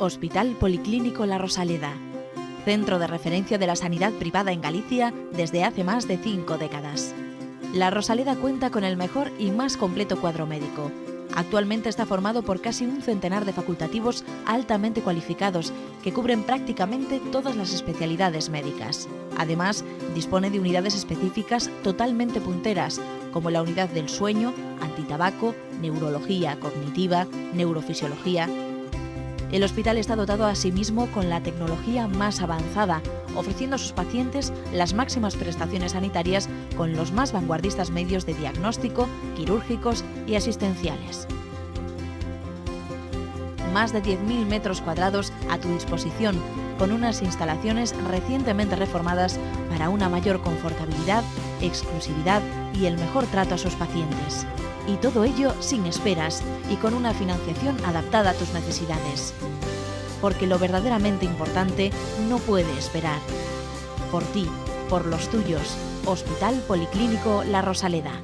Hospital Policlínico La Rosaleda, centro de referencia de la sanidad privada en Galicia desde hace más de 5 décadas. La Rosaleda cuenta con el mejor y más completo cuadro médico. Actualmente está formado por casi un centenar de facultativos altamente cualificados que cubren prácticamente todas las especialidades médicas. Además, dispone de unidades específicas totalmente punteras, como la unidad del sueño, antitabaco, neurología cognitiva, neurofisiología. El hospital está dotado asimismo con la tecnología más avanzada, ofreciendo a sus pacientes las máximas prestaciones sanitarias con los más vanguardistas medios de diagnóstico, quirúrgicos y asistenciales. Más de 10.000 metros cuadrados a tu disposición, con unas instalaciones recientemente reformadas para una mayor confortabilidad, exclusividad y el mejor trato a sus pacientes. Y todo ello sin esperas y con una financiación adaptada a tus necesidades. Porque lo verdaderamente importante no puede esperar. Por ti, por los tuyos, Hospital Policlínico La Rosaleda.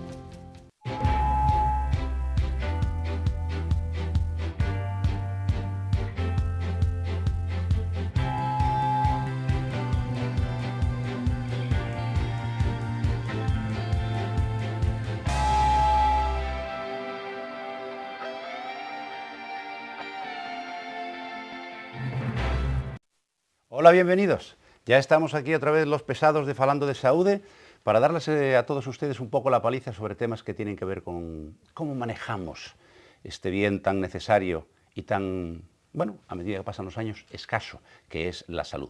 Hola, bienvenidos. Ya estamos aquí otra vez los pesados de Falando de Saúde para darles a todos ustedes un poco la paliza sobre temas que tienen que ver con cómo manejamos este bien tan necesario y tan, bueno, a medida que pasan los años, escaso, que es la salud.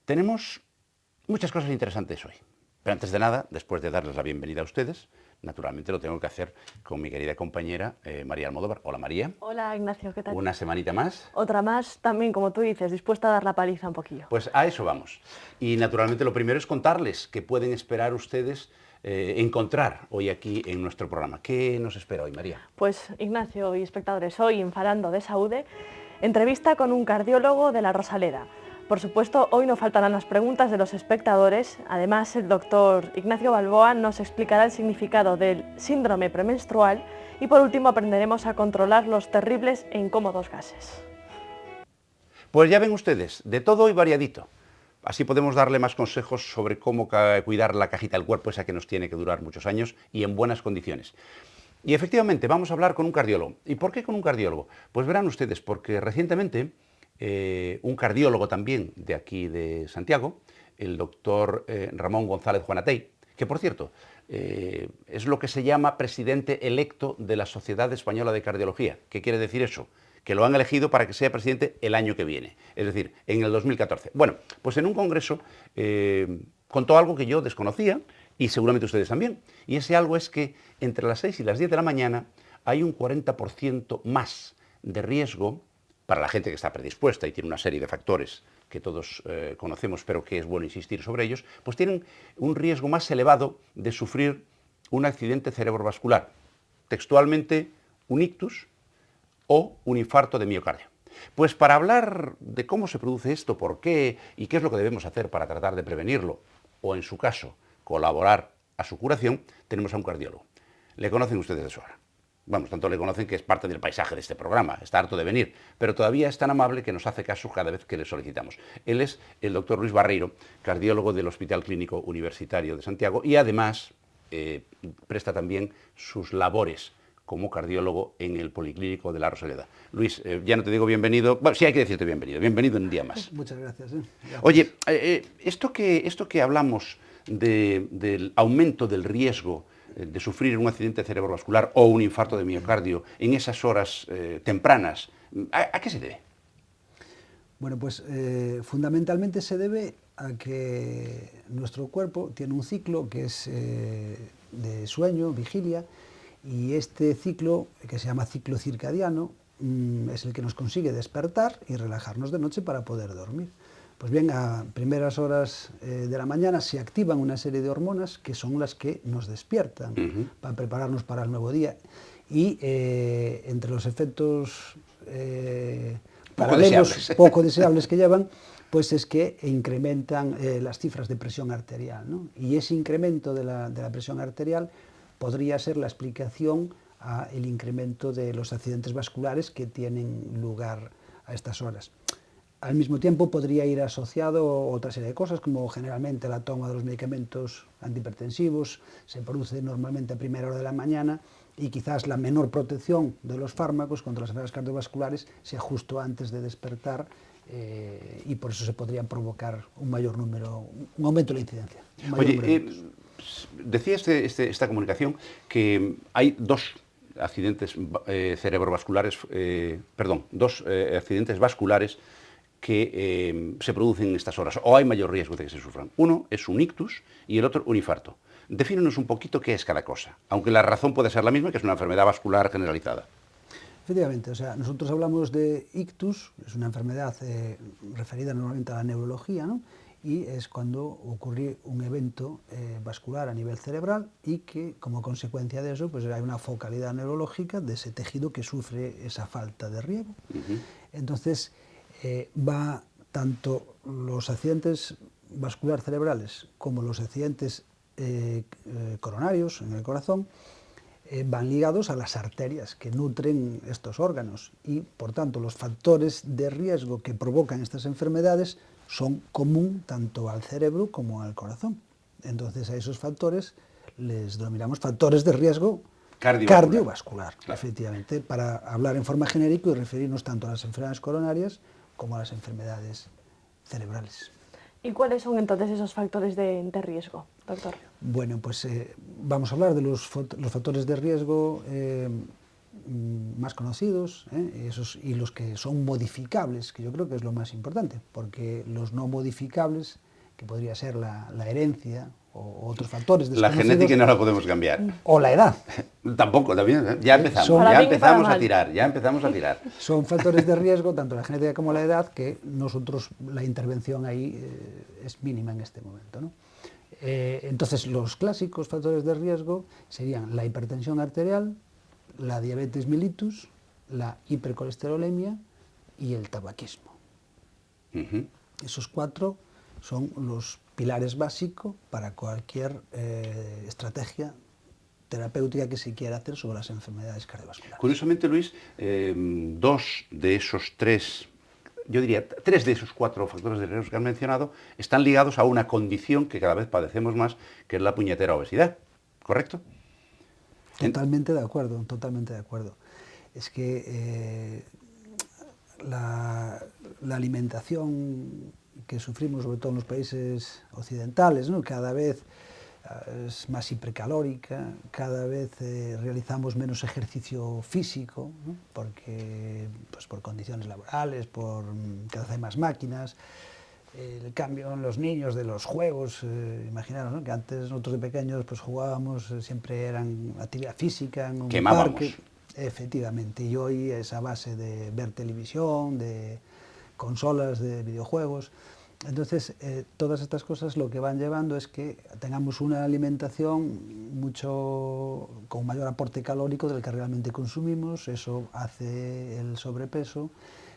Tenemos muchas cosas interesantes hoy, pero antes de nada, después de darles la bienvenida a ustedes, naturalmente lo tengo que hacer con mi querida compañera María Almodóvar. Hola, María. Hola, Ignacio, ¿qué tal? Una semanita más. Otra más, también, como tú dices, dispuesta a dar la paliza un poquillo. Pues a eso vamos. Y naturalmente lo primero es contarles qué pueden esperar ustedes encontrar hoy aquí en nuestro programa. ¿Qué nos espera hoy, María? Pues, Ignacio y espectadores, hoy en Falando de Saúde, entrevista con un cardiólogo de La Rosaleda. Por supuesto, hoy no faltarán las preguntas de los espectadores. Además, el doctor Ignacio Balboa nos explicará el significado del síndrome premenstrual y, por último, aprenderemos a controlar los terribles e incómodos gases. Pues ya ven ustedes, de todo y variadito. Así podemos darle más consejos sobre cómo cuidar la cajita del cuerpo, esa que nos tiene que durar muchos años y en buenas condiciones. Y efectivamente, vamos a hablar con un cardiólogo. ¿Y por qué con un cardiólogo? Pues verán ustedes, porque recientemente un cardiólogo también de aquí de Santiago, el doctor Ramón González Juanatey, que por cierto es lo que se llama presidente electo de la Sociedad Española de Cardiología. ¿Qué quiere decir eso? Que lo han elegido para que sea presidente el año que viene, es decir, en el 2014. Bueno, pues en un congreso contó algo que yo desconocía y seguramente ustedes también, y ese algo es que entre las 6 y las 10 de la mañana hay un 40% más de riesgo para la gente que está predispuesta y tiene una serie de factores que todos conocemos, pero que es bueno insistir sobre ellos, pues tienen un riesgo más elevado de sufrir un accidente cerebrovascular, textualmente un ictus o un infarto de miocardio. Pues para hablar de cómo se produce esto, por qué y qué es lo que debemos hacer para tratar de prevenirlo, o en su caso, colaborar a su curación, tenemos a un cardiólogo. Le conocen ustedes de sobra. Vamos, tanto le conocen que es parte del paisaje de este programa, está harto de venir, pero todavía es tan amable que nos hace caso cada vez que le solicitamos. Él es el doctor Luis Barreiro, cardiólogo del Hospital Clínico Universitario de Santiago y además presta también sus labores como cardiólogo en el Policlínico de La Rosaleda. Luis, ya no te digo bienvenido, bueno, sí hay que decirte bienvenido un día más. Muchas gracias. Gracias. Oye, esto que hablamos del aumento del riesgo de sufrir un accidente cerebrovascular o un infarto de miocardio en esas horas tempranas, ¿a qué se debe? Bueno, pues fundamentalmente se debe a que nuestro cuerpo tiene un ciclo que es de sueño, vigilia, y este ciclo, que se llama ciclo circadiano, es el que nos consigue despertar y relajarnos de noche para poder dormir. Pues bien, a primeras horas de la mañana se activan una serie de hormonas que son las que nos despiertan para prepararnos para el nuevo día. Y entre los efectos poco deseables que llevan, pues es que incrementan las cifras de presión arterial, ¿no? Y ese incremento de la presión arterial podría ser la explicación al incremento de los accidentes vasculares que tienen lugar a estas horas. Al mismo tiempo podría ir asociado otra serie de cosas, como generalmente la toma de los medicamentos antihipertensivos se produce normalmente a primera hora de la mañana, y quizás la menor protección de los fármacos contra las enfermedades cardiovasculares sea justo antes de despertar, y por eso se podría provocar un mayor número, un aumento de la incidencia. Oye, decía esta comunicación que hay dos accidentes cerebrovasculares, dos accidentes vasculares que se producen en estas horas, o hay mayor riesgo de que se sufran. Uno es un ictus y el otro un infarto. Defínenos un poquito qué es cada cosa, aunque la razón puede ser la misma, que es una enfermedad vascular generalizada. Efectivamente, o sea, nosotros hablamos de ictus, es una enfermedad referida normalmente a la neurología, ¿no? Y es cuando ocurre un evento vascular a nivel cerebral y que, como consecuencia de eso, pues hay una focalidad neurológica de ese tejido que sufre esa falta de riego. Entonces, va tanto los accidentes vascular cerebrales como los accidentes coronarios en el corazón, van ligados a las arterias que nutren estos órganos, y por tanto los factores de riesgo que provocan estas enfermedades son común tanto al cerebro como al corazón. Entonces a esos factores les denominamos factores de riesgo cardiovascular, claro. Efectivamente, para hablar en forma genérica y referirnos tanto a las enfermedades coronarias como a las enfermedades cerebrales. ¿Y cuáles son entonces esos factores de riesgo, doctor? Bueno, pues vamos a hablar de los factores de riesgo más conocidos, y los que son modificables, que yo creo que es lo más importante, porque los no modificables, que podría ser la herencia o otros factores desconocidos. La genética no la podemos cambiar. O la edad. Tampoco, también. Ya empezamos a tirar. Son factores de riesgo, tanto la genética como la edad, que nosotros la intervención ahí es mínima en este momento, ¿no? Entonces, los clásicos factores de riesgo serían la hipertensión arterial, la diabetes mellitus, la hipercolesterolemia y el tabaquismo. Esos cuatro son los pilares básicos para cualquier estrategia terapéutica que se quiera hacer sobre las enfermedades cardiovasculares. Curiosamente, Luis, dos de esos tres, yo diría, tres de esos cuatro factores de riesgo que han mencionado están ligados a una condición que cada vez padecemos más, que es la puñetera obesidad, ¿correcto? Totalmente de acuerdo, totalmente de acuerdo. Es que la alimentación que sufrimos, sobre todo en los países occidentales, ¿no? Cada vez es más hipercalórica, cada vez realizamos menos ejercicio físico, ¿no? Porque, pues, por condiciones laborales, cada vez hay más máquinas. El cambio en los niños de los juegos, imaginaros, ¿no? Que antes nosotros de pequeños pues jugábamos, siempre eran actividad física en un parque. Efectivamente, y hoy es a base de ver televisión, de consolas, de videojuegos. Entonces, todas estas cosas lo que van llevando es que tengamos una alimentación con mayor aporte calórico del que realmente consumimos. Eso hace el sobrepeso,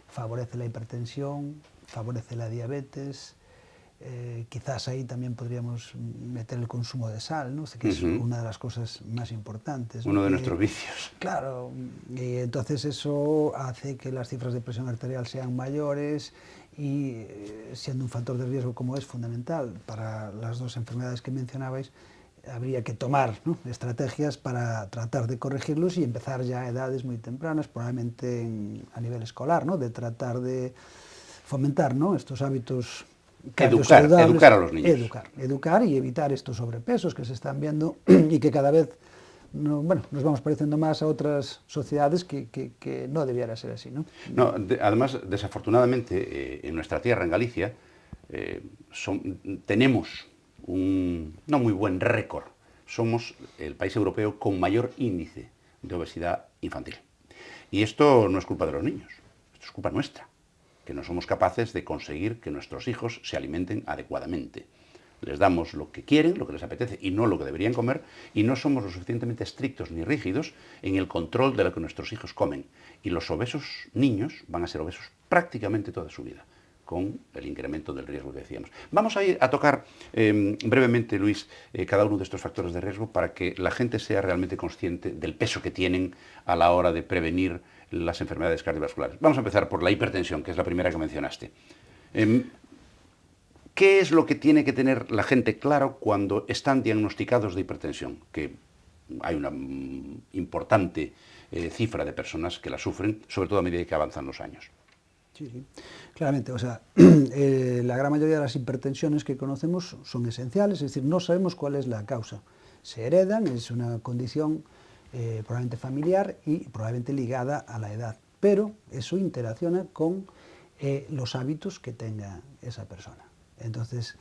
favorece la hipertensión, favorece la diabetes. Quizás ahí también podríamos meter el consumo de sal, ¿no? Que es una de las cosas más importantes, ¿no? Uno de nuestros vicios. Claro, y entonces eso hace que las cifras de presión arterial sean mayores, y siendo un factor de riesgo como es fundamental para las dos enfermedades que mencionabais, habría que tomar, ¿no? estrategias para tratar de corregirlos y empezar ya a edades muy tempranas, probablemente a nivel escolar, ¿no? De tratar de fomentar, ¿no? estos hábitos saludables. Educar a los niños. Educar y evitar estos sobrepesos que se están viendo y que cada vez nos vamos pareciendo más a otras sociedades que no debiera ser así, ¿no? Además, desafortunadamente, en nuestra tierra, en Galicia, tenemos un no muy buen récord. Somos el país europeo con mayor índice de obesidad infantil. Y esto no es culpa de los niños, esto es culpa nuestra, que no somos capaces de conseguir que nuestros hijos se alimenten adecuadamente. Les damos lo que quieren, lo que les apetece y no lo que deberían comer, y no somos lo suficientemente estrictos ni rígidos en el control de lo que nuestros hijos comen. Y los obesos niños van a ser obesos prácticamente toda su vida, con el incremento del riesgo que decíamos. Vamos a ir a tocar brevemente, Luis, cada uno de estos factores de riesgo para que la gente sea realmente consciente del peso que tienen a la hora de prevenir las enfermedades cardiovasculares. Vamos a empezar por la hipertensión, que es la primera que mencionaste. ¿Qué es lo que tiene que tener la gente claro cuando están diagnosticados de hipertensión? Que hay una importante cifra de personas que la sufren, sobre todo a medida que avanzan los años. Sí, sí, claramente. O sea, la gran mayoría de las hipertensiones que conocemos son esenciales, es decir, no sabemos cuál es la causa. Se heredan, es una condición probablemente familiar y probablemente ligada a la edad, pero eso interacciona con los hábitos que tenga esa persona. Entonces,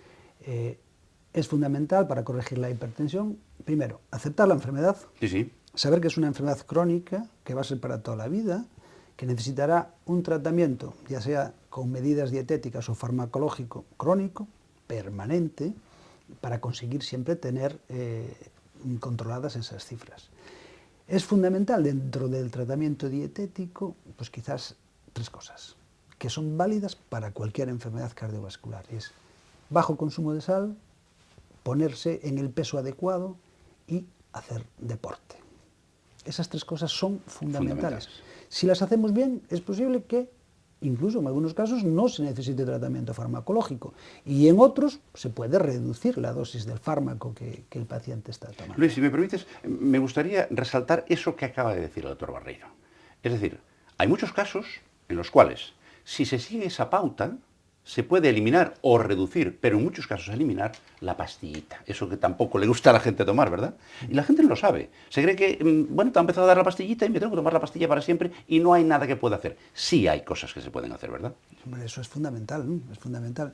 es fundamental para corregir la hipertensión, primero, aceptar la enfermedad, Sí, sí. saber que es una enfermedad crónica, que va a ser para toda la vida, que necesitará un tratamiento, ya sea con medidas dietéticas o farmacológico crónico, permanente, para conseguir siempre tener controladas esas cifras. Es fundamental dentro del tratamiento dietético, pues quizás 3 cosas, que son válidas para cualquier enfermedad cardiovascular. Es bajo consumo de sal, ponerse en el peso adecuado y hacer deporte. Esas 3 cosas son fundamentales. Si las hacemos bien, es posible que, incluso en algunos casos, no se necesite tratamiento farmacológico. Y en otros se puede reducir la dosis del fármaco que el paciente está tomando. Luis, si me permites, me gustaría resaltar eso que acaba de decir el doctor Barreiro. Es decir, hay muchos casos en los cuales, si se sigue esa pauta, se puede eliminar o reducir, pero en muchos casos eliminar, la pastillita. Eso que tampoco le gusta a la gente tomar, ¿verdad? Y la gente no lo sabe. Se cree que, bueno, te ha empezado a dar la pastillita y me tengo que tomar la pastilla para siempre y no hay nada que pueda hacer. Sí hay cosas que se pueden hacer, ¿verdad? Hombre, eso es fundamental, ¿no? Es fundamental.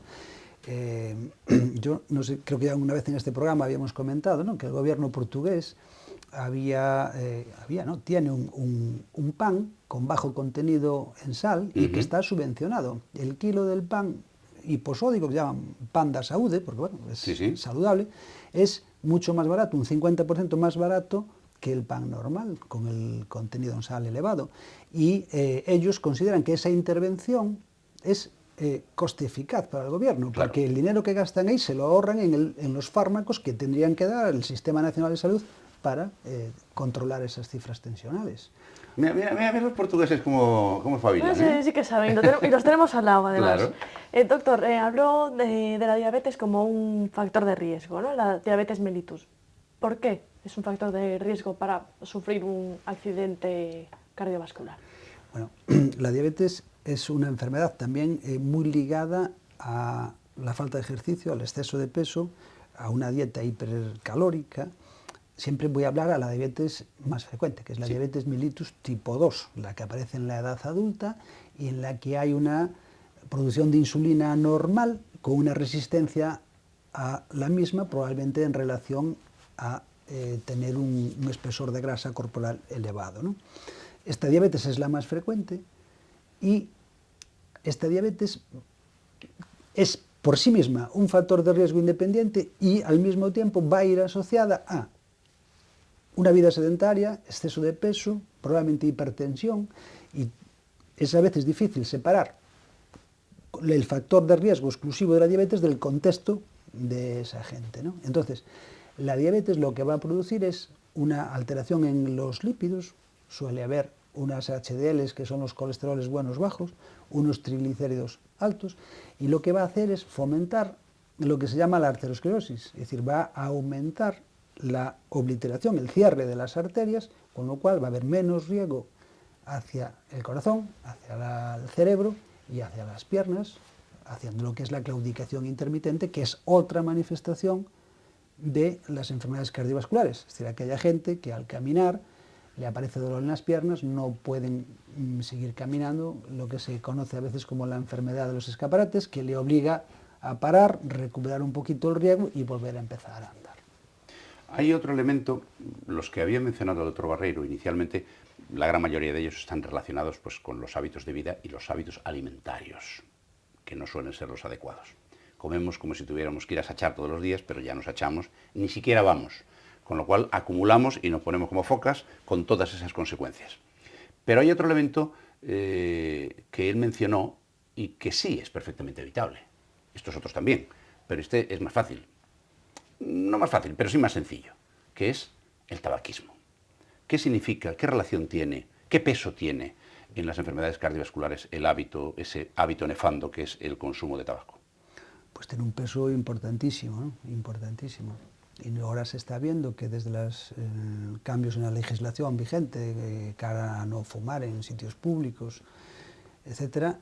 Yo no sé, creo que ya una vez en este programa habíamos comentado, ¿no?, que el gobierno portugués tiene un pan con bajo contenido en sal y que está subvencionado. El kilo del pan hiposódico, que llaman pan da saúde, porque bueno, es saludable, es mucho más barato, un 50% más barato que el pan normal, con el contenido en sal elevado. Y ellos consideran que esa intervención es coste eficaz para el gobierno, Claro. porque el dinero que gastan ahí se lo ahorran en los fármacos que tendrían que dar el Sistema Nacional de Salud para controlar esas cifras tensionales. Mira los portugueses cómo espabilan, ¿eh? Sí que saben, y los tenemos al lado, además. Claro. Doctor, habló de la diabetes como un factor de riesgo, ¿no? La diabetes mellitus. ¿Por qué es un factor de riesgo para sufrir un accidente cardiovascular? Bueno, la diabetes es una enfermedad también muy ligada a la falta de ejercicio, al exceso de peso, a una dieta hipercalórica. Siempre voy a hablar a la diabetes más frecuente, que es la diabetes mellitus tipo 2, la que aparece en la edad adulta y en la que hay una producción de insulina normal con una resistencia a la misma, probablemente en relación a tener un espesor de grasa corporal elevado, ¿no? Esta diabetes es la más frecuente y esta diabetes es por sí misma un factor de riesgo independiente y al mismo tiempo va a ir asociada a una vida sedentaria, exceso de peso, probablemente hipertensión, y es a veces difícil separar el factor de riesgo exclusivo de la diabetes del contexto de esa gente, ¿no? Entonces, la diabetes lo que va a producir es una alteración en los lípidos, suele haber unas HDLs, que son los colesteroles buenos bajos, unos triglicéridos altos, y lo que va a hacer es fomentar lo que se llama la arteriosclerosis, es decir, va a aumentar la obliteración, el cierre de las arterias, con lo cual va a haber menos riego hacia el corazón, hacia el cerebro y hacia las piernas, haciendo lo que es la claudicación intermitente, que es otra manifestación de las enfermedades cardiovasculares. Es decir, aquella gente que al caminar le aparece dolor en las piernas, no pueden seguir caminando, lo que se conoce a veces como la enfermedad de los escaparates, que le obliga a parar, recuperar un poquito el riego y volver a empezar a andar. Hay otro elemento, los que había mencionado el doctor Barreiro inicialmente, la gran mayoría de ellos están relacionados pues, con los hábitos de vida y los hábitos alimentarios, que no suelen ser los adecuados. Comemos como si tuviéramos que ir a sachar todos los días, pero ya nos sachamos, ni siquiera vamos, con lo cual acumulamos y nos ponemos como focas con todas esas consecuencias. Pero hay otro elemento que él mencionó y que sí es perfectamente evitable. Estos otros también, pero este es más fácil. No más fácil, pero sí más sencillo, que es el tabaquismo. ¿Qué significa? ¿Qué relación tiene? ¿Qué peso tiene? en las enfermedades cardiovasculares el hábito, ese hábito nefando que es el consumo de tabaco? Pues tiene un peso importantísimo, ¿no? Importantísimo. Y ahora se está viendo que desde los cambios en la legislación vigente, cara a no fumar en sitios públicos, etcétera,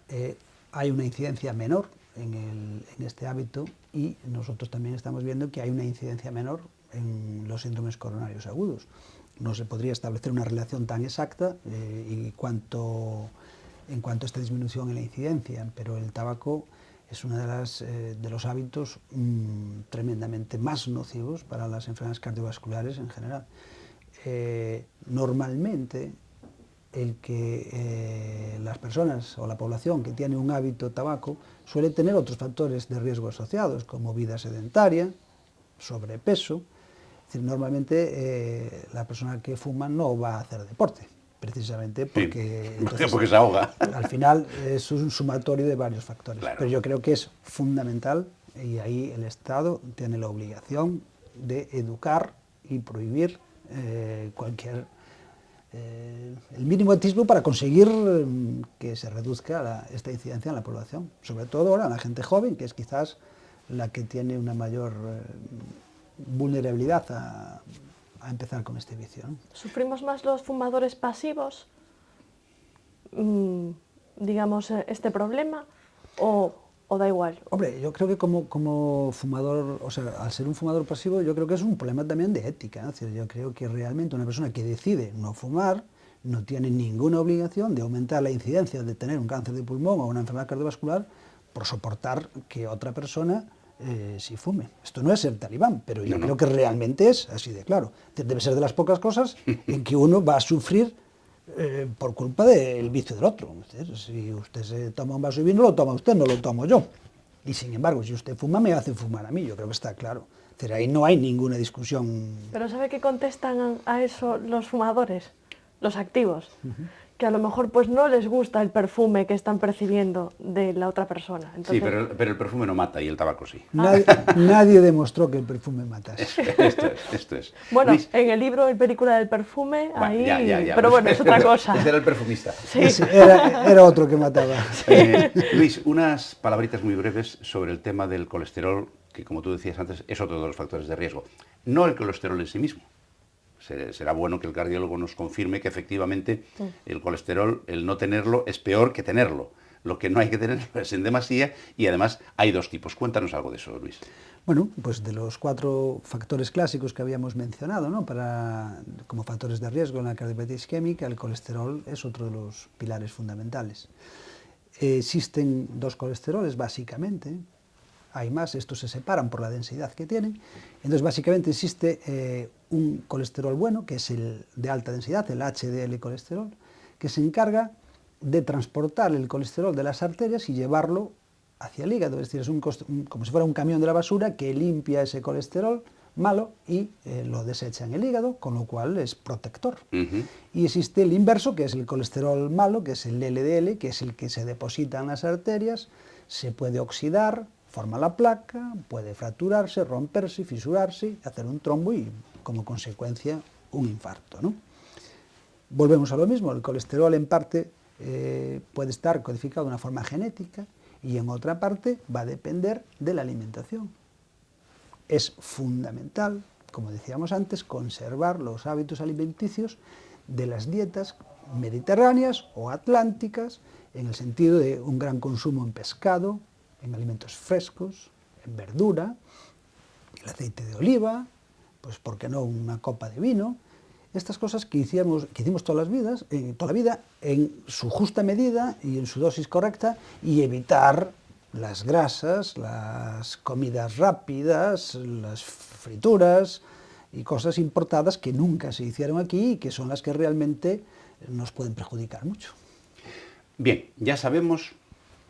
hay una incidencia menor en este hábito, y nosotros también estamos viendo que hay una incidencia menor en los síndromes coronarios agudos. No se podría establecer una relación tan exacta en cuanto a esta disminución en la incidencia, pero el tabaco es uno de los hábitos tremendamente más nocivos para las enfermedades cardiovasculares en general. Normalmente, las personas o la población que tiene un hábito tabaco suele tener otros factores de riesgo asociados, como vida sedentaria, sobrepeso. Es decir, normalmente la persona que fuma no va a hacer deporte, precisamente porque, sí, porque se ahoga. Al final es un sumatorio de varios factores. Claro. Pero yo creo que es fundamental, y ahí el Estado tiene la obligación de educar y prohibir el mínimo atisbo para conseguir que se reduzca esta incidencia en la población, sobre todo ahora en la gente joven, que es quizás la que tiene una mayor vulnerabilidad a empezar con este vicio, ¿no? ¿Sufrimos más los fumadores pasivos, digamos, este problema, o da igual? Hombre, yo creo que como fumador, o sea, al ser un fumador pasivo, yo creo que es un problema también de ética, ¿no? Es decir, yo creo que realmente una persona que decide no fumar no tiene ninguna obligación de aumentar la incidencia de tener un cáncer de pulmón o una enfermedad cardiovascular por soportar que otra persona sí fume. Esto no es ser talibán, pero yo creo que realmente es así de claro. Es decir, debe ser de las pocas cosas en que uno va a sufrir por culpa del vicio del otro. Es decir, si usted se toma un vaso de vino, lo toma usted, no lo tomo yo. Y sin embargo, si usted fuma, me hace fumar a mí. Yo creo que está claro. Es decir, ahí no hay ninguna discusión. Pero ¿sabe qué contestan a eso los fumadores, los activos? Que a lo mejor pues no les gusta el perfume que están percibiendo de la otra persona. Entonces... Sí, pero el perfume no mata y el tabaco sí. Nadie demostró que el perfume matase. Esto es. Bueno, Luis, en el libro El película del perfume, bueno, ahí... ya. Pero bueno, es otra cosa. Ese era el perfumista. Sí. Era otro que mataba. Luis, unas palabritas muy breves sobre el tema del colesterol, que como tú decías antes, es otro de los factores de riesgo. No el colesterol en sí mismo. Será bueno que el cardiólogo nos confirme que efectivamente el colesterol, el no tenerlo, es peor que tenerlo. Lo que no hay que tener es en demasía, y además hay dos tipos. Cuéntanos algo de eso, Luis. Bueno, pues de los 4 factores clásicos que habíamos mencionado, ¿no? Como factores de riesgo en la cardiopatía isquémica, el colesterol es otro de los pilares fundamentales. Existen 2 colesteroles, básicamente. Hay más, estos se separan por la densidad que tienen. Entonces, básicamente existe un colesterol bueno, que es el de alta densidad, el HDL colesterol, que se encarga de transportar el colesterol de las arterias y llevarlo hacia el hígado. Es decir, es como si fuera un camión de la basura que limpia ese colesterol malo y lo desecha en el hígado, con lo cual es protector. Y existe el inverso, que es el colesterol malo, que es el LDL, que es el que se deposita en las arterias, se puede oxidar, forma la placa, puede fracturarse, romperse, fisurarse, hacer un trombo y, como consecuencia, un infarto, ¿no? Volvemos a lo mismo, el colesterol en parte puede estar codificado de una forma genética y en otra parte va a depender de la alimentación. Es fundamental, como decíamos antes, conservar los hábitos alimenticios de las dietas mediterráneas o atlánticas, en el sentido de un gran consumo en pescado, en alimentos frescos, en verdura, el aceite de oliva, pues por qué no una copa de vino. Estas cosas que hicimos toda la vida en su justa medida y en su dosis correcta, y evitar las grasas, las comidas rápidas, las frituras y cosas importadas que nunca se hicieron aquí y que son las que realmente nos pueden perjudicar mucho. Bien, ya sabemos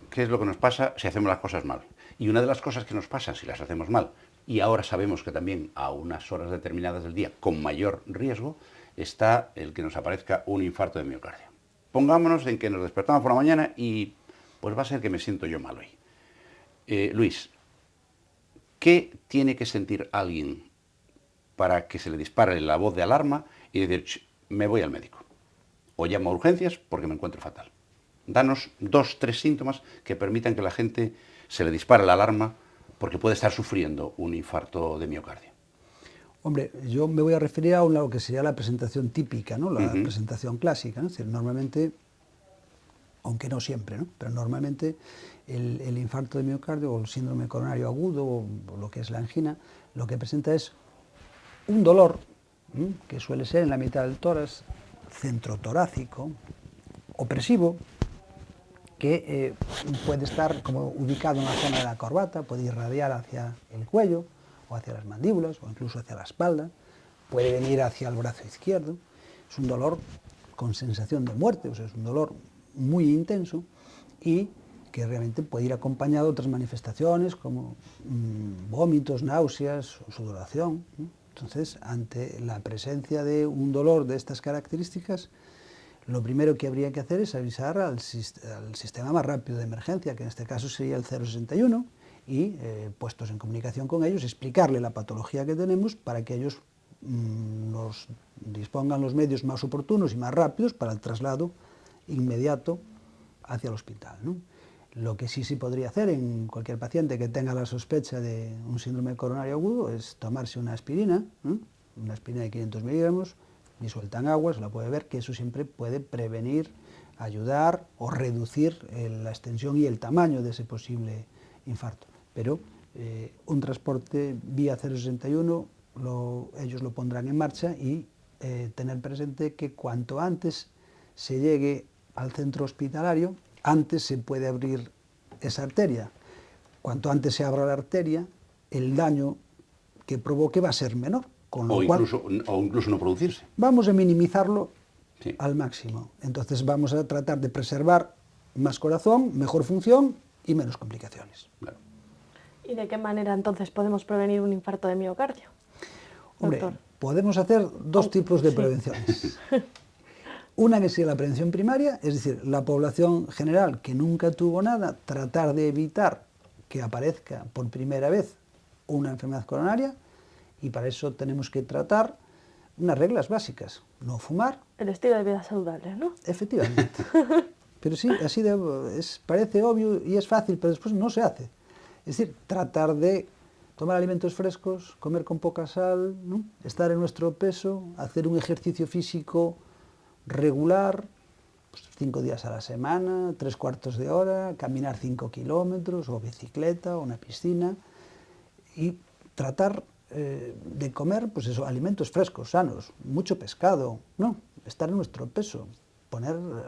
qué es lo que nos pasa si hacemos las cosas mal. Y una de las cosas que nos pasa si las hacemos mal, y ahora sabemos que también a unas horas determinadas del día con mayor riesgo, está el que nos aparezca un infarto de miocardio. Pongámonos en que nos despertamos por la mañana y pues va a ser que me siento yo mal hoy. Luis, ¿qué tiene que sentir alguien para que se le dispare la voz de alarma y decir, me voy al médico? o llamo a urgencias porque me encuentro fatal. Danos 2, 3 síntomas que permitan que la gente se le dispare la alarma porque puede estar sufriendo un infarto de miocardio. Hombre, yo me voy a referir a lo que sería la presentación típica, ¿no? La presentación clásica, ¿no? Es decir, normalmente, aunque no siempre, ¿no? Pero normalmente el infarto de miocardio o el síndrome coronario agudo o lo que es la angina, lo que presenta es un dolor que suele ser en la mitad del tórax, centrotorácico, opresivo, que puede estar como ubicado en la zona de la corbata, puede irradiar hacia el cuello o hacia las mandíbulas o incluso hacia la espalda, puede venir hacia el brazo izquierdo. Es un dolor con sensación de muerte, o sea, es un dolor muy intenso y que realmente puede ir acompañado de otras manifestaciones como vómitos, náuseas o sudoración. Entonces, ante la presencia de un dolor de estas características, lo primero que habría que hacer es avisar al sistema más rápido de emergencia, que en este caso sería el 061, y puestos en comunicación con ellos, explicarle la patología que tenemos para que ellos nos dispongan los medios más oportunos y más rápidos para el traslado inmediato hacia el hospital, ¿no? Lo que sí se podría hacer en cualquier paciente que tenga la sospecha de un síndrome coronario agudo es tomarse una aspirina de 500 miligramos, disuelta en agua, se la puede ver, que eso siempre puede prevenir, ayudar o reducir la extensión y el tamaño de ese posible infarto. Pero un transporte vía 061 ellos lo pondrán en marcha y tener presente que cuanto antes se llegue al centro hospitalario, antes se puede abrir esa arteria. Cuanto antes se abra la arteria, el daño que provoque va a ser menor. Con lo cual, incluso no producirse. Vamos a minimizarlo al máximo. Entonces vamos a tratar de preservar más corazón, mejor función y menos complicaciones. Claro. ¿Y de qué manera entonces podemos prevenir un infarto de miocardio? Hombre, doctor, podemos hacer dos tipos de prevenciones. Una que sea la prevención primaria, es decir, la población general que nunca tuvo nada, tratar de evitar que aparezca por primera vez una enfermedad coronaria, y para eso tenemos que tratar unas reglas básicas. No fumar. El estilo de vida saludable, ¿no? Efectivamente. Pero sí, así parece obvio y es fácil, pero después no se hace. Es decir, tratar de tomar alimentos frescos, comer con poca sal, ¿no? Estar en nuestro peso, hacer un ejercicio físico regular, pues 5 días a la semana, 3/4 de hora, caminar 5 kilómetros, o bicicleta, o una piscina, y tratar de comer, pues eso, alimentos frescos, sanos, mucho pescado, ¿no? Estar en nuestro peso,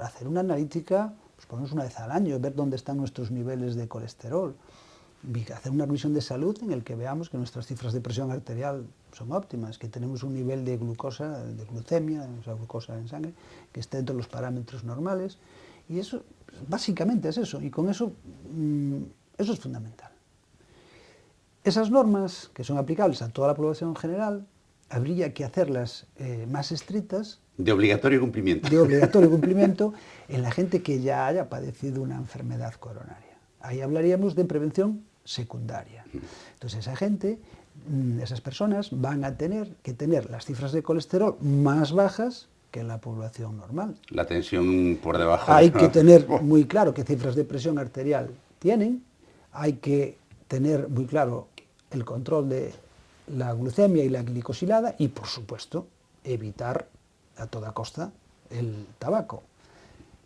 hacer una analítica, pues ponernos una vez al año, ver dónde están nuestros niveles de colesterol, hacer una revisión de salud en el que veamos que nuestras cifras de presión arterial son óptimas, que tenemos un nivel de glucosa, de glucemia, o sea, glucosa en sangre, que esté dentro de los parámetros normales, y eso, básicamente es eso, y con eso, eso es fundamental. Esas normas, que son aplicables a toda la población en general, habría que hacerlas más estrictas. De obligatorio cumplimiento. De obligatorio cumplimiento en la gente que ya haya padecido una enfermedad coronaria. Ahí hablaríamos de prevención secundaria. Entonces esa gente, esas personas van a tener que tener las cifras de colesterol más bajas que en la población normal. La tensión por debajo. Hay que tener muy claro qué cifras de presión arterial tienen, hay que tener muy claro el control de la glucemia y la glicosilada y, por supuesto, evitar a toda costa el tabaco.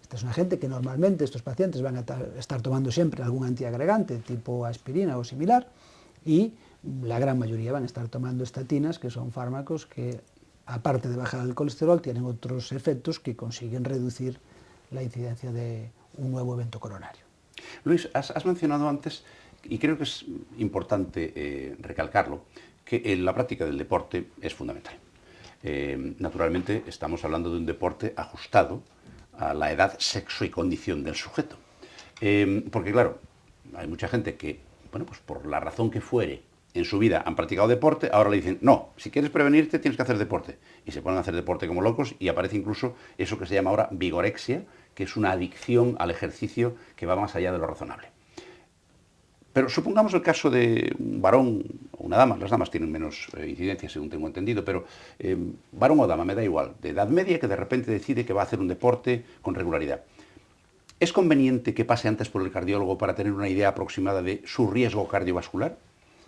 Esta es una gente que normalmente estos pacientes van a estar tomando siempre algún antiagregante tipo aspirina o similar y la gran mayoría van a estar tomando estatinas, que son fármacos que, aparte de bajar el colesterol, tienen otros efectos que consiguen reducir la incidencia de un nuevo evento coronario. Luis, has mencionado antes, y creo que es importante recalcarlo, que la práctica del deporte es fundamental. Naturalmente estamos hablando de un deporte ajustado a la edad, sexo y condición del sujeto. Porque claro, hay mucha gente que, bueno, pues por la razón que fuere, en su vida han practicado deporte, ahora le dicen, no, si quieres prevenirte tienes que hacer deporte. Y se ponen a hacer deporte como locos y aparece incluso eso que se llama ahora vigorexia, que es una adicción al ejercicio que va más allá de lo razonable. Pero supongamos el caso de un varón o una dama. Las damas tienen menos incidencia, según tengo entendido, pero varón o dama, me da igual, de edad media, que de repente decide que va a hacer un deporte con regularidad. ¿Es conveniente que pase antes por el cardiólogo para tener una idea aproximada de su riesgo cardiovascular?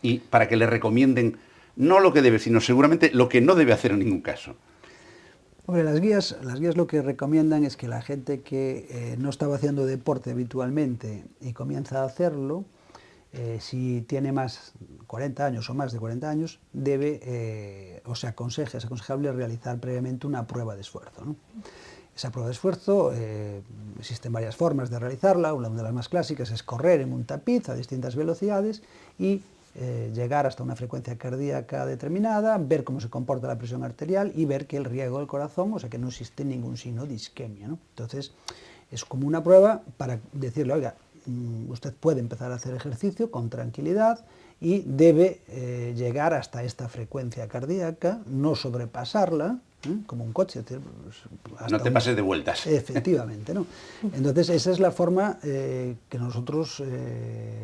Y para que le recomienden no lo que debe, sino seguramente lo que no debe hacer en ningún caso. Hombre, las guías lo que recomiendan es que la gente que no estaba haciendo deporte habitualmente y comienza a hacerlo, si tiene más 40 años o más de 40 años, debe, es aconsejable realizar previamente una prueba de esfuerzo, ¿no? Esa prueba de esfuerzo, existen varias formas de realizarla. Una de las más clásicas es correr en un tapiz a distintas velocidades y llegar hasta una frecuencia cardíaca determinada, ver cómo se comporta la presión arterial y ver que el riego del corazón, o sea que no existe ningún signo de isquemia, ¿no? Entonces, es como una prueba para decirle, oiga, usted puede empezar a hacer ejercicio con tranquilidad y debe llegar hasta esta frecuencia cardíaca, no sobrepasarla, como un coche. No te pases de vueltas. Efectivamente, ¿no? Entonces, esa es la forma que nosotros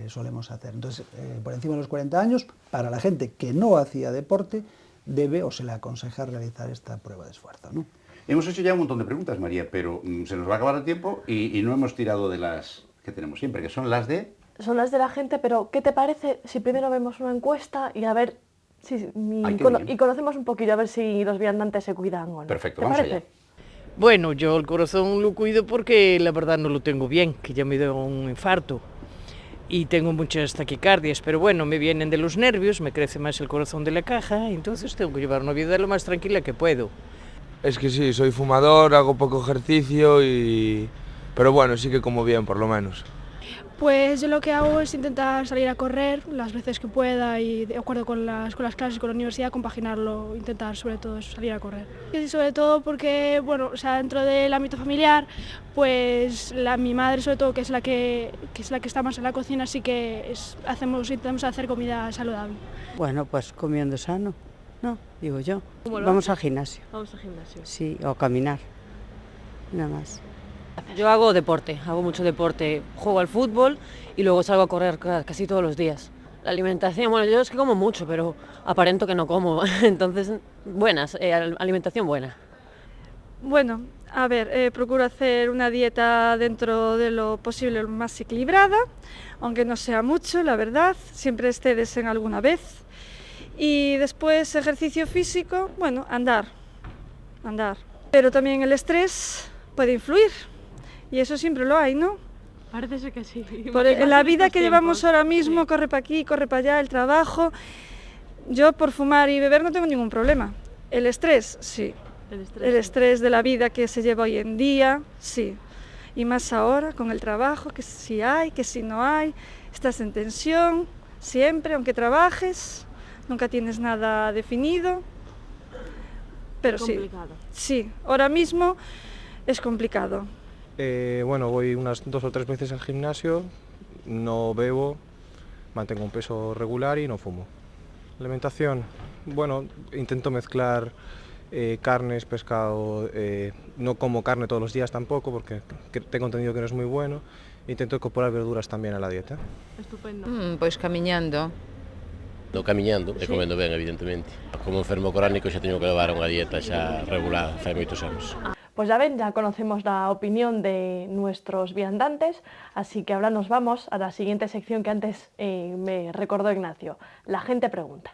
solemos hacer. Entonces, por encima de los 40 años, para la gente que no hacía deporte, debe o se le aconseja realizar esta prueba de esfuerzo, ¿no? Hemos hecho ya un montón de preguntas, María, pero se nos va a acabar el tiempo y no hemos tirado de las que tenemos siempre, que son las de... Son las de la gente, pero ¿qué te parece si primero vemos una encuesta y a ver y conocemos un poquillo a ver si los viandantes se cuidan o no? Perfecto, ¿Te vamos parece? allá. Bueno, yo el corazón lo cuido porque la verdad no lo tengo bien, que ya me dio un infarto y tengo muchas taquicardias, pero bueno, me vienen de los nervios, me crece más el corazón de la caja, entonces tengo que llevar una vida lo más tranquila que puedo. Es que sí, soy fumador, hago poco ejercicio pero bueno, sí que como bien, por lo menos. Pues yo lo que hago es intentar salir a correr las veces que pueda y de acuerdo con las clases, con la universidad, compaginarlo, intentar sobre todo eso, salir a correr. Y sobre todo porque, bueno, o sea, dentro del ámbito familiar, pues mi madre sobre todo, que es la que está más en la cocina, sí que intentamos hacer comida saludable. Bueno, pues comiendo sano, ¿no? Digo yo. Vamos al gimnasio. Vamos al gimnasio. Sí, o caminar, nada más. Yo hago deporte, hago mucho deporte, juego al fútbol y luego salgo a correr casi todos los días. La alimentación, bueno, yo es que como mucho, pero aparento que no como, entonces, buenas, alimentación buena. Bueno, a ver, procuro hacer una dieta dentro de lo posible más equilibrada, aunque no sea mucho, la verdad, siempre excedes en alguna vez. Y después ejercicio físico, bueno, andar. Pero también el estrés puede influir. Y eso siempre lo hay, ¿no? Parece que sí. En la vida que llevamos ahora mismo, sí. Corre para aquí, corre para allá, el trabajo. Yo por fumar y beber no tengo ningún problema. El estrés, sí. El estrés de la vida que se lleva hoy en día, sí. Y más ahora con el trabajo, que si hay, que si no hay. Estás en tensión, siempre, aunque trabajes, nunca tienes nada definido. Pero sí, sí, ahora mismo es complicado. Bueno, voy unas 2 o 3 veces al gimnasio, no bebo, mantengo un peso regular y no fumo. La alimentación, bueno, intento mezclar carnes, pescado, no como carne todos los días tampoco porque tengo entendido que no es muy bueno. Intento incorporar verduras también a la dieta. Estupendo. Pois camiñando. Camiñando e comendo ben, evidentemente. Como enfermo crónico xa teño que levar unha dieta xa regulada, fai moitos anos. Pues ya ven, ya conocemos la opinión de nuestros viandantes, así que ahora nos vamos a la siguiente sección que antes me recordó Ignacio. La gente pregunta.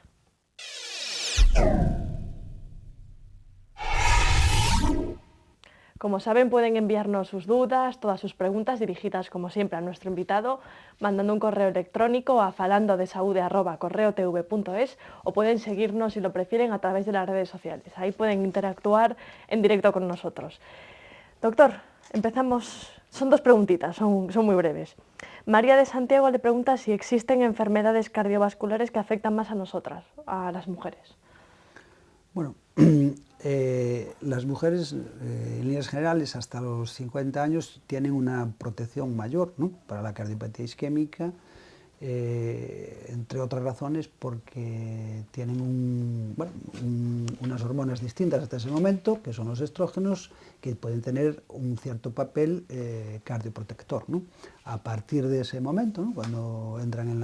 Como saben, pueden enviarnos sus dudas, todas sus preguntas dirigidas, como siempre, a nuestro invitado, mandando un correo electrónico a falandodesaude@correotv.es o pueden seguirnos, si lo prefieren, a través de las redes sociales. Ahí pueden interactuar en directo con nosotros. Doctor, empezamos. Son 2 preguntitas, son muy breves. María de Santiago le pregunta si existen enfermedades cardiovasculares que afectan más a nosotras, a las mujeres. Bueno, las mujeres, en líneas generales, hasta los 50 años tienen una protección mayor, ¿no?, para la cardiopatía isquémica entre otras razones porque tienen unas hormonas distintas hasta ese momento, que son los estrógenos, que pueden tener un cierto papel cardioprotector, ¿no? A partir de ese momento, ¿no?, cuando entran en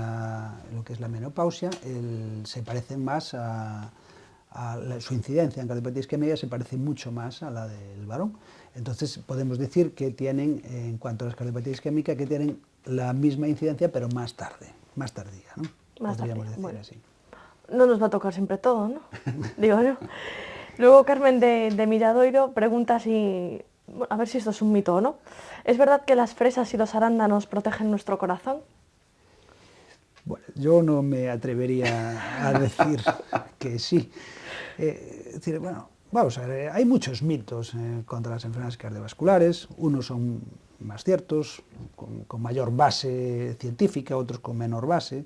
lo que es la menopausia, se parecen más su incidencia en cardiopatía isquémica se parece mucho más a la del varón. Entonces podemos decir que tienen, en cuanto a la cardiopatía isquémica, que tienen la misma incidencia, pero más tardía, ¿no? Podríamos decir bueno, así. No nos va a tocar siempre todo, ¿no? Digo yo. Luego Carmen de Miradoiro pregunta si, a ver si esto es un mito o no. ¿Es verdad que las fresas y los arándanos protegen nuestro corazón? Bueno, yo no me atrevería a decir que sí. Es decir, bueno, vamos a ver, hay muchos mitos contra las enfermedades cardiovasculares. Unos son más ciertos, con mayor base científica, otros con menor base.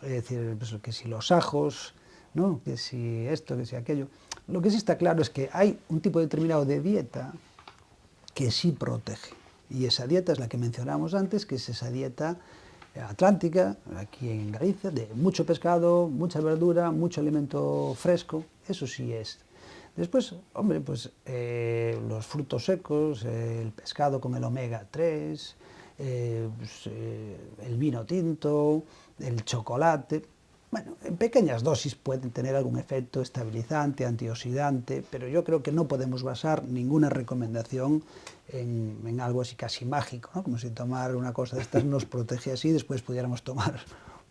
Es decir, pues, que si los ajos, ¿no?, que si esto, que si aquello. Lo que sí está claro es que hay un tipo determinado de dieta que sí protege. Y esa dieta es la que mencionamos antes, que es esa dieta atlántica, aquí en Galicia, de mucho pescado, mucha verdura, mucho alimento fresco. Eso sí es. Después, hombre, pues los frutos secos, el pescado con el omega 3, el vino tinto, el chocolate. Bueno, en pequeñas dosis pueden tener algún efecto estabilizante, antioxidante, pero yo creo que no podemos basar ninguna recomendación en algo así casi mágico, ¿no? Como si tomar una cosa de estas nos protege así, después pudiéramos tomar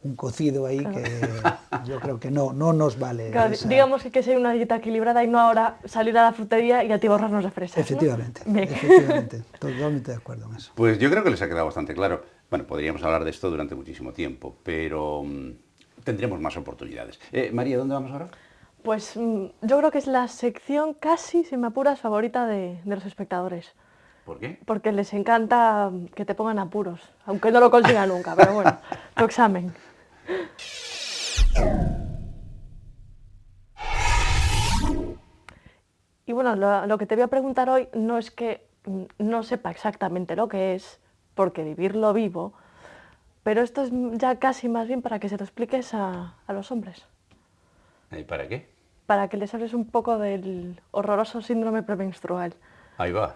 un cocido ahí, claro, que yo creo que no nos vale. Claro, digamos que sea una dieta equilibrada y no ahora salir a la frutería y atiborrarnos de fresas, efectivamente, ¿no? Efectivamente, totalmente de acuerdo en eso. Pues yo creo que les ha quedado bastante claro. Bueno, podríamos hablar de esto durante muchísimo tiempo, pero tendremos más oportunidades. María, ¿dónde vamos ahora? Pues yo creo que es la sección casi, si me apuras, favorita de los espectadores. ¿Por qué? Porque les encanta que te pongan apuros, aunque no lo consiga nunca, pero bueno, tu examen. Y bueno, lo que te voy a preguntar hoy no es que no sepa exactamente lo que es, porque vivirlo vivo, pero esto es ya casi más bien para que se lo expliques a los hombres. ¿Y para qué? Para que les hables un poco del horroroso síndrome premenstrual. Ahí va.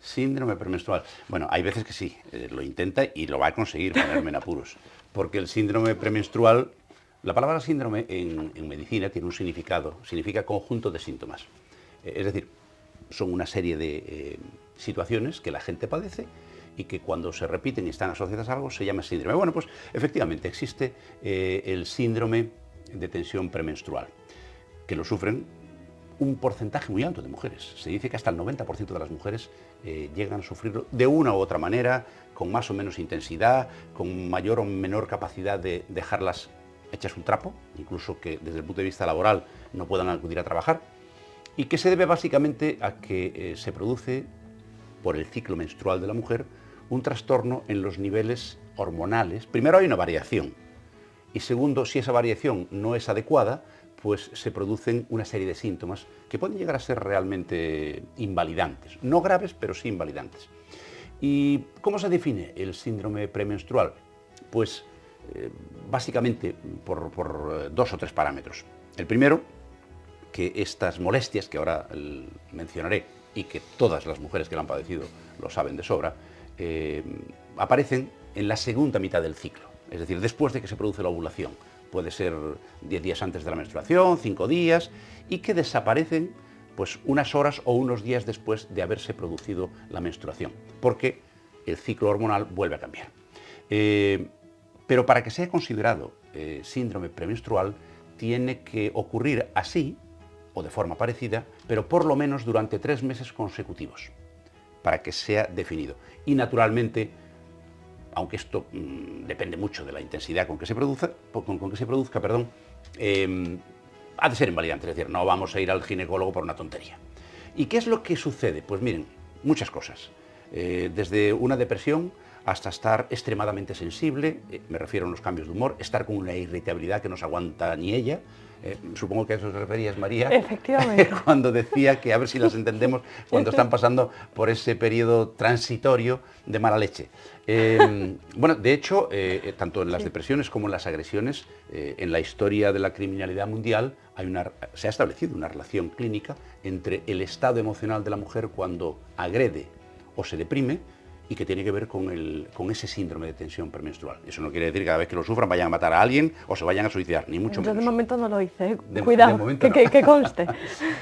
Síndrome premenstrual. Bueno, hay veces que sí, lo intenta y lo va a conseguir ponerme en apuros. Porque el síndrome premenstrual, la palabra síndrome en medicina tiene un significado, significa conjunto de síntomas. Es decir, son una serie de situaciones que la gente padece y que cuando se repiten y están asociadas a algo se llama síndrome. Bueno, pues efectivamente existe el síndrome de tensión premenstrual, que lo sufren un porcentaje muy alto de mujeres. Se dice que hasta el 90% de las mujeres llegan a sufrirlo de una u otra manera, con más o menos intensidad, con mayor o menor capacidad de dejarlas hechas un trapo, incluso que desde el punto de vista laboral no puedan acudir a trabajar, y que se debe básicamente a que se produce, por el ciclo menstrual de la mujer, un trastorno en los niveles hormonales. Primero hay una variación, y segundo, si esa variación no es adecuada, pues se producen una serie de síntomas que pueden llegar a ser realmente invalidantes. No graves, pero sí invalidantes. ¿Y cómo se define el síndrome premenstrual? Pues básicamente por 2 o 3 parámetros. El primero, que estas molestias que ahora mencionaré y que todas las mujeres que lo han padecido lo saben de sobra, aparecen en la segunda mitad del ciclo, es decir, después de que se produce la ovulación. Puede ser 10 días antes de la menstruación, 5 días, y que desaparecen pues unas horas o unos días después de haberse producido la menstruación, porque el ciclo hormonal vuelve a cambiar. Pero para que sea considerado síndrome premenstrual, tiene que ocurrir así, o de forma parecida, pero por lo menos durante 3 meses consecutivos, para que sea definido. Y naturalmente, aunque esto depende mucho de la intensidad con que se produzca, ha de ser invalidante, es decir, no vamos a ir al ginecólogo por una tontería. ¿Y qué es lo que sucede? Pues miren, muchas cosas, desde una depresión hasta estar extremadamente sensible, me refiero a los cambios de humor, estar con una irritabilidad que no se aguanta ni ella. Supongo que a eso te referías, María. Efectivamente. Cuando decía que, a ver si las entendemos, cuando están pasando por ese periodo transitorio de mala leche. Bueno, de hecho, tanto en las depresiones como en las agresiones, en la historia de la criminalidad mundial se ha establecido una relación clínica entre el estado emocional de la mujer cuando agrede o se deprime, y que tiene que ver con ese síndrome de tensión premenstrual. Eso no quiere decir que cada vez que lo sufran vayan a matar a alguien o se vayan a suicidar, ni mucho menos. Yo de momento no lo hice, cuidado, que conste.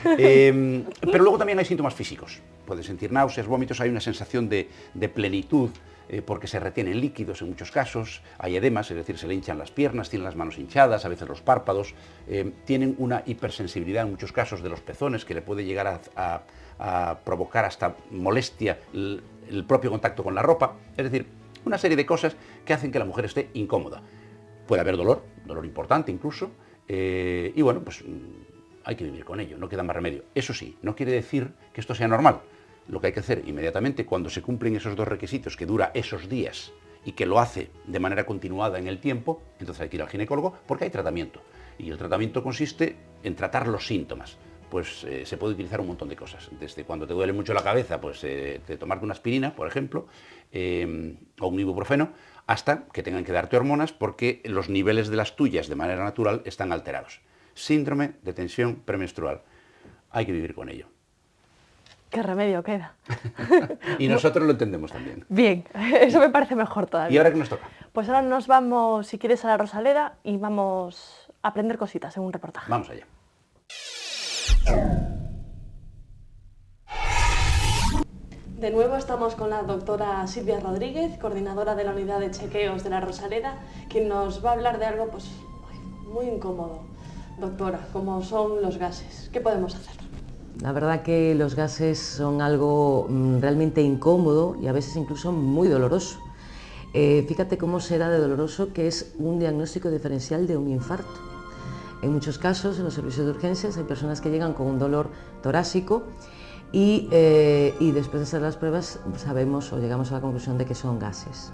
Pero luego también hay síntomas físicos. Pueden sentir náuseas, vómitos, hay una sensación de plenitud, porque se retienen líquidos en muchos casos, hay edemas, es decir, se le hinchan las piernas, tienen las manos hinchadas, a veces los párpados, tienen una hipersensibilidad en muchos casos de los pezones que le puede llegar a provocar hasta molestia el propio contacto con la ropa, es decir, una serie de cosas que hacen que la mujer esté incómoda. Puede haber dolor importante incluso, y bueno, pues hay que vivir con ello, no queda más remedio. Eso sí, no quiere decir que esto sea normal. Lo que hay que hacer inmediatamente cuando se cumplen esos dos requisitos, que dura esos días y que lo hace de manera continuada en el tiempo, entonces hay que ir al ginecólogo porque hay tratamiento. Y el tratamiento consiste en tratar los síntomas. Pues se puede utilizar un montón de cosas, desde cuando te duele mucho la cabeza, pues de tomarte una aspirina, por ejemplo, o un ibuprofeno, hasta que tengan que darte hormonas porque los niveles de las tuyas de manera natural están alterados. Síndrome de tensión premenstrual. Hay que vivir con ello. ¿Qué remedio queda? Y nosotros lo entendemos también. Bien, eso me parece mejor todavía. ¿Y ahora qué nos toca? Pues ahora nos vamos, si quieres, a la Rosaleda y vamos a aprender cositas en un reportaje. Vamos allá. De nuevo estamos con la doctora Silvia Rodríguez, coordinadora de la unidad de chequeos de la Rosaleda, quien nos va a hablar de algo pues, muy incómodo. Doctora, como son los gases, ¿qué podemos hacer? La verdad que los gases son algo realmente incómodo y a veces incluso muy doloroso. Fíjate cómo será de doloroso que es un diagnóstico diferencial de un infarto. En muchos casos, en los servicios de urgencias, hay personas que llegan con un dolor torácico y después de hacer las pruebas sabemos o llegamos a la conclusión de que son gases.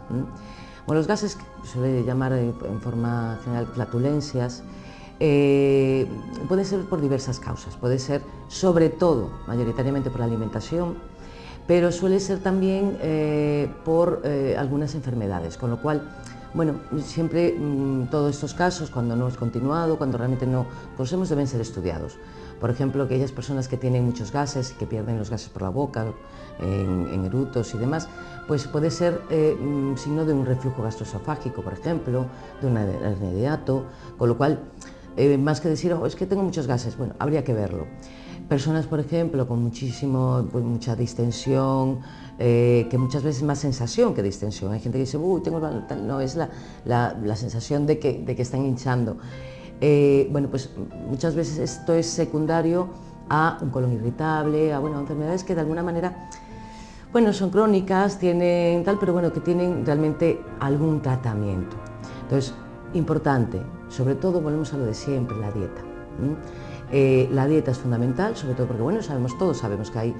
Bueno, los gases, que se suele llamar en forma general flatulencias, puede ser por diversas causas, puede ser sobre todo, mayoritariamente por la alimentación, pero suele ser también por algunas enfermedades, con lo cual, bueno, siempre todos estos casos, cuando no es continuado, cuando realmente no conocemos, deben ser estudiados. Por ejemplo, aquellas personas que tienen muchos gases y que pierden los gases por la boca, en erutos y demás, pues puede ser signo de un reflujo gastroesofágico, por ejemplo, de una hernia de hiato, con lo cual, más que decir, oh, es que tengo muchos gases, bueno, habría que verlo. Personas, por ejemplo, con mucha distensión, que muchas veces es más sensación que distensión. Hay gente que dice, uy, tengo no, es la sensación de que están hinchando. Bueno, pues muchas veces esto es secundario a un colon irritable, a enfermedades que de alguna manera, bueno, son crónicas, tienen tal, pero bueno, que tienen realmente algún tratamiento. Entonces, importante, sobre todo volvemos a lo de siempre, la dieta. La dieta es fundamental, sobre todo porque, bueno, todos sabemos que hay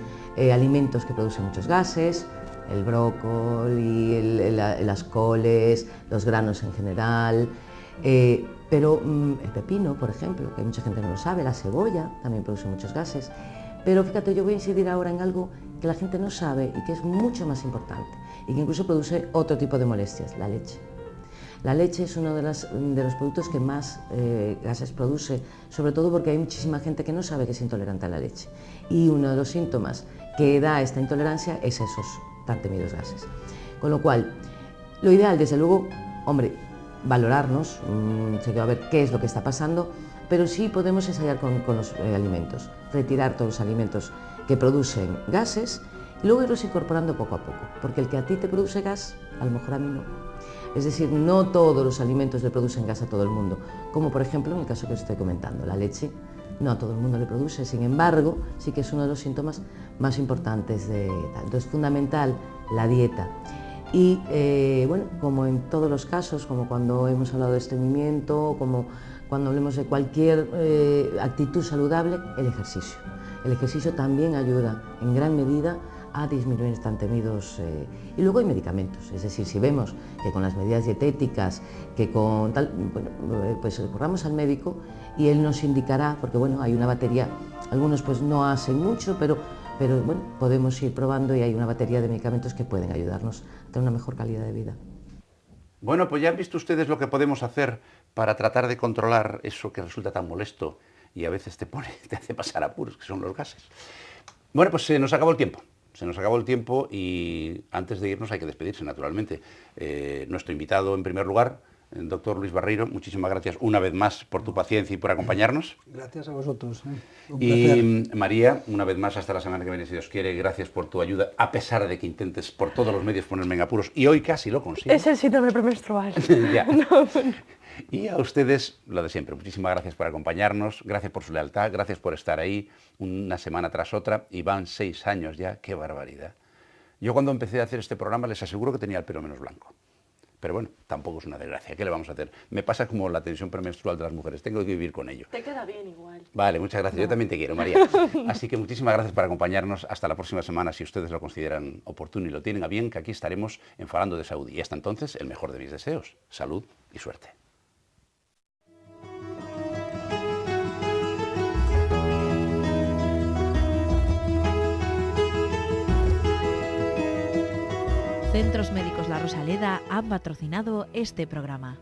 alimentos que producen muchos gases, el brócoli, las coles, los granos en general, pero el pepino, por ejemplo, que mucha gente no lo sabe, la cebolla también produce muchos gases. Pero fíjate, yo voy a incidir ahora en algo que la gente no sabe y que es mucho más importante y que incluso produce otro tipo de molestias, la leche. La leche es uno de los productos que más gases produce, sobre todo porque hay muchísima gente que no sabe que es intolerante a la leche. Y uno de los síntomas que da esta intolerancia es esos tan temidos gases. Con lo cual, lo ideal, desde luego, hombre, valorarnos, a ver qué es lo que está pasando, pero sí podemos ensayar con los alimentos, retirar todos los alimentos que producen gases y luego irlos incorporando poco a poco, porque el que a ti te produce gas, a lo mejor a mí no. Es decir, no todos los alimentos le producen gas a todo el mundo, como por ejemplo en el caso que os estoy comentando, la leche no a todo el mundo le produce, sin embargo, sí que es uno de los síntomas más importantes de tal. Entonces, fundamental la dieta. Y bueno, como en todos los casos, como cuando hemos hablado de estreñimiento, como cuando hablemos de cualquier actitud saludable, el ejercicio. El ejercicio también ayuda en gran medida a disminuir tan temidos. Y luego hay medicamentos, es decir, si vemos que con las medidas dietéticas, que con tal, bueno, pues recurramos al médico y él nos indicará, porque bueno, hay una batería, algunos pues no hacen mucho, pero bueno, podemos ir probando y hay una batería de medicamentos que pueden ayudarnos a tener una mejor calidad de vida. Bueno, pues ya han visto ustedes lo que podemos hacer para tratar de controlar eso que resulta tan molesto y a veces te hace pasar apuros, que son los gases. Bueno, pues se nos acabó el tiempo. Se nos acabó el tiempo y antes de irnos hay que despedirse, naturalmente. Nuestro invitado, en primer lugar, el doctor Luis Barreiro, muchísimas gracias una vez más por tu paciencia y por acompañarnos. Gracias a vosotros. Un y placer. María, una vez más, hasta la semana que viene, si Dios quiere. Gracias por tu ayuda, a pesar de que intentes por todos los medios ponerme en apuros. Y hoy casi lo consigues. Es el síndrome premenstrual. Ya. No. Y a ustedes, lo de siempre, muchísimas gracias por acompañarnos, gracias por su lealtad, gracias por estar ahí una semana tras otra, y van 6 años ya, qué barbaridad. Yo cuando empecé a hacer este programa les aseguro que tenía el pelo menos blanco, pero bueno, tampoco es una desgracia, ¿qué le vamos a hacer? Me pasa como la tensión premenstrual de las mujeres, tengo que vivir con ello. Te queda bien igual. Vale, muchas gracias, yo también te quiero, María. Así que muchísimas gracias por acompañarnos, hasta la próxima semana, si ustedes lo consideran oportuno y lo tienen a bien, que aquí estaremos en Falando de Saúde. Y hasta entonces, el mejor de mis deseos, salud y suerte. Centros Médicos La Rosaleda han patrocinado este programa.